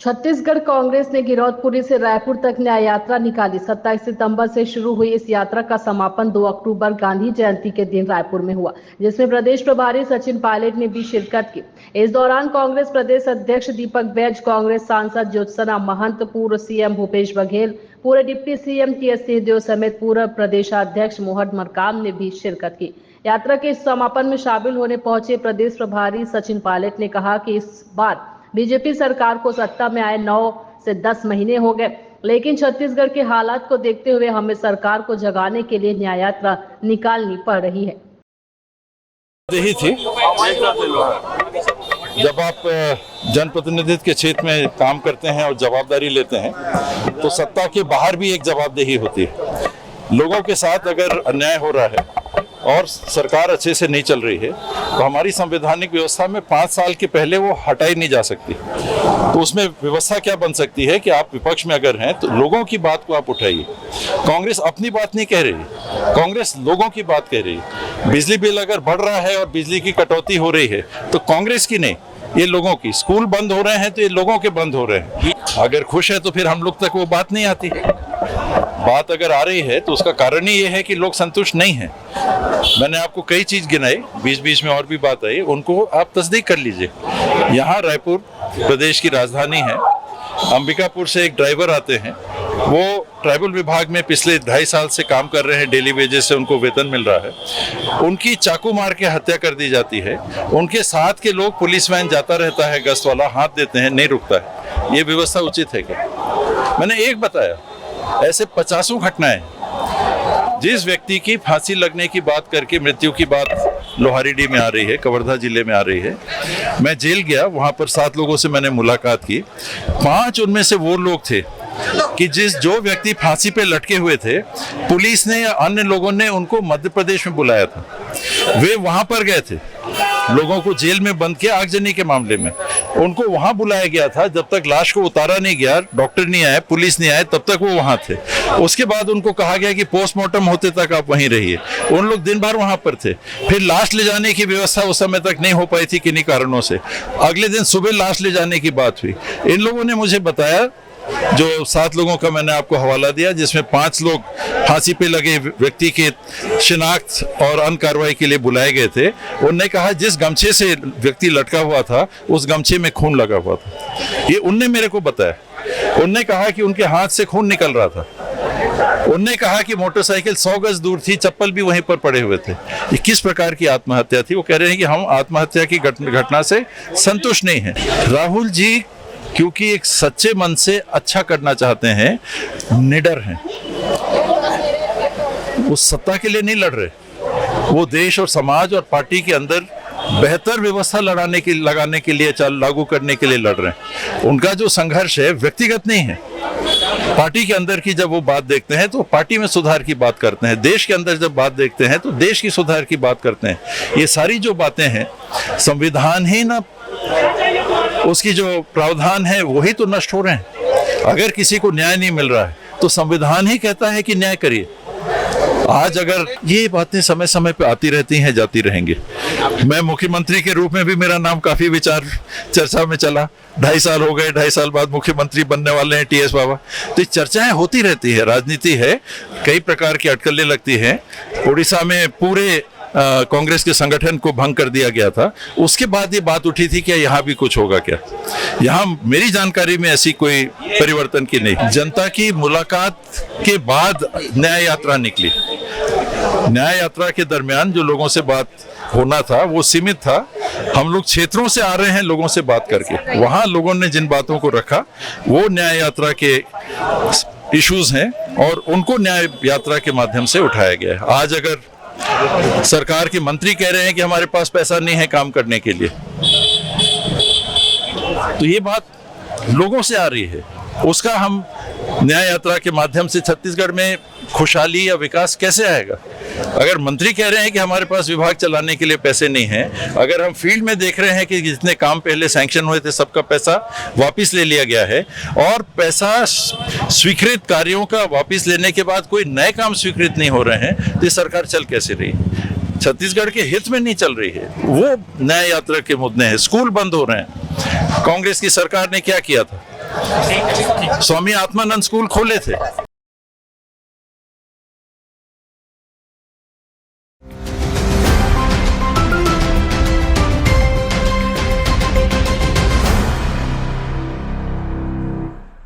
छत्तीसगढ़ कांग्रेस ने गिरौदपुरी से रायपुर तक न्याय यात्रा निकाली। 27 सितंबर से शुरू हुई इस यात्रा का समापन 2 अक्टूबर गांधी जयंती के दिन रायपुर में हुआ, जिसमें प्रदेश प्रभारी सचिन पायलट ने भी शिरकत की। इस दौरान कांग्रेस प्रदेश अध्यक्ष दीपक बैज, कांग्रेस सांसद ज्योत्सना महंत, पूर्व सीएम भूपेश बघेल, पूर्व डिप्टी सीएम टीएस सिंहदेव समेत पूर्व प्रदेशाध्यक्ष मोहन मरकाम ने भी शिरकत की। यात्रा के इस समापन में शामिल होने पहुंचे प्रदेश प्रभारी सचिन पायलट ने कहा कि इस बार बीजेपी सरकार को सत्ता में आए 9 से 10 महीने हो गए, लेकिन छत्तीसगढ़ के हालात को देखते हुए हमें सरकार को जगाने के लिए न्याय यात्रा निकालनी पड़ रही है। यही थी, जब आप जनप्रतिनिधित्व के क्षेत्र में काम करते हैं और जवाबदारी लेते हैं तो सत्ता के बाहर भी एक जवाबदेही होती है। लोगों के साथ अगर अन्याय हो रहा है और सरकार अच्छे से नहीं चल रही है तो हमारी संवैधानिक व्यवस्था में 5 साल के पहले वो हटाई नहीं जा सकती। तो उसमें व्यवस्था क्या बन सकती है कि आप विपक्ष में अगर हैं तो लोगों की बात को आप उठाइए। कांग्रेस अपनी बात नहीं कह रही, कांग्रेस लोगों की बात कह रही है। बिजली बिल अगर बढ़ रहा है और बिजली की कटौती हो रही है तो कांग्रेस की नहीं, ये लोगों की। स्कूल बंद हो रहे हैं तो ये लोगों के बंद हो रहे हैं। अगर खुश है तो फिर हम लोग तक वो बात नहीं आती। बात अगर आ रही है तो उसका कारण ही ये है कि लोग संतुष्ट नहीं हैं। मैंने आपको कई चीज गिनाई, बीच बीच में और भी बात आई, उनको आप तस्दीक कर लीजिए। यहाँ रायपुर प्रदेश की राजधानी है। अंबिकापुर से एक ड्राइवर आते हैं, वो ट्राइबल विभाग में पिछले 2.5 साल से काम कर रहे हैं, डेली वेजेस से उनको वेतन मिल रहा है। उनकी चाकू मार के हत्या कर दी जाती है। उनके साथ के लोग, पुलिस वैन जाता रहता है, गश्त वाला हाथ देते हैं, नहीं रुकता है। ये व्यवस्था उचित है क्या? मैंने एक बताया, ऐसे 50 घटनाएं। जिस व्यक्ति की फांसी लगने की बात करके मृत्यु की बात लोहारीडी में आ रही है, कवर्धा जिले में आ रही है। मैं जेल गया, वहां पर 7 लोगों से मैंने मुलाकात की। 5 उनमें से वो लोग थे कि जो व्यक्ति फांसी पे लटके हुए थे, पुलिस ने या अन्य लोगों ने उनको मध्य प्रदेश में बुलाया था। वे वहां पर गए थे, लोगों को जेल में बंद किया आगजनी के मामले में। उनको वहां बुलाया गया था, जब तक लाश को उतारा नहीं गया, डॉक्टर नहीं आए, पुलिस नहीं आए, तब तक वो वहां थे। उसके बाद उनको कहा गया कि पोस्टमार्टम होते तक आप वहीं रहिए। उन लोग दिन भर वहां पर थे। फिर लाश ले जाने की व्यवस्था उस समय तक नहीं हो पाई थी किन्हीं कारणों से। अगले दिन सुबह लाश ले जाने की बात हुई। इन लोगों ने मुझे बताया, जो 7 लोगों का मैंने आपको हवाला दिया, जिसमें 5 लोग फांसी पे लगे व्यक्ति के शिनाख्त और अन्य कार्रवाई के लिए बुलाए गए थे। उनने कहा जिस गमछे से व्यक्ति लटका हुआ था उस गमछे में खून लगा हुआ था। ये उनने मेरे को बताया। उनने कहा कि उनके हाथ से खून निकल रहा था। उनने कहा कि मोटरसाइकिल 100 गज दूर थी, चप्पल भी वहीं पर पड़े हुए थे। ये किस प्रकार की आत्महत्या थी? वो कह रहे हैं कि हम आत्महत्या की घटना से संतुष्ट नहीं हैं। राहुल जी क्योंकि एक सच्चे मन से अच्छा करना चाहते हैं, निडर हैं। वो सत्ता के लिए नहीं लड़ रहे, वो देश और समाज और पार्टी के अंदर बेहतर व्यवस्था लगाने के लिए लागू करने के लिए लड़ रहे हैं। उनका जो संघर्ष है व्यक्तिगत नहीं है। पार्टी के अंदर की जब वो बात देखते हैं तो पार्टी में सुधार की बात करते हैं। देश के अंदर जब बात देखते हैं तो देश की सुधार की बात करते हैं। ये सारी जो बातें हैं, संविधान ही ना, उसकी जो प्रावधान है वही तो नष्ट हो रहे हैं। अगर किसी को न्याय नहीं मिल रहा है तो संविधान ही कहता है कि न्याय करिए। आज अगर ये बातें समय समय पे आती रहती हैं, जाती रहेंगी। मैं मुख्यमंत्री के रूप में भी मेरा नाम काफी विचार चर्चा में चला। 2.5 साल हो गए, 2.5 साल बाद मुख्यमंत्री बनने वाले हैं टीएस बाबा। तो ये चर्चाएं होती रहती है, राजनीति है, कई प्रकार की अटकलें लगती हैं। उड़ीसा में पूरे कांग्रेस के संगठन को भंग कर दिया गया था। उसके बाद ये बात उठी थी कि यहाँ भी कुछ होगा क्या। यहाँ मेरी जानकारी में ऐसी कोई परिवर्तन की नहीं। जनता की मुलाकात के बाद न्याय यात्रा निकली। न्याय यात्रा के दरमियान जो लोगों से बात होना था वो सीमित था। हम लोग क्षेत्रों से आ रहे हैं, लोगों से बात करके। वहाँ लोगों ने जिन बातों को रखा वो न्याय यात्रा के इश्यूज हैं और उनको न्याय यात्रा के माध्यम से उठाया गया है। आज अगर सरकार के मंत्री कह रहे हैं कि हमारे पास पैसा नहीं है काम करने के लिए, तो ये बात लोगों से आ रही है। उसका हम न्याय यात्रा के माध्यम से छत्तीसगढ़ में खुशहाली या विकास कैसे आएगा? अगर मंत्री कह रहे हैं कि हमारे पास विभाग चलाने के लिए पैसे नहीं हैं, अगर हम फील्ड में देख रहे हैं कि जितने काम पहले सैंक्शन हुए थे सबका पैसा वापस ले लिया गया है और पैसा स्वीकृत कार्यों का वापस लेने के बाद कोई नए काम स्वीकृत नहीं हो रहे हैं, तो ये सरकार चल कैसे रही? छत्तीसगढ़ के हित में नहीं चल रही है। वो न्याय यात्रा के मुद्दे हैं। स्कूल बंद हो रहे हैं। कांग्रेस की सरकार ने क्या किया था? स्वामी आत्मानंद स्कूल खोले थे,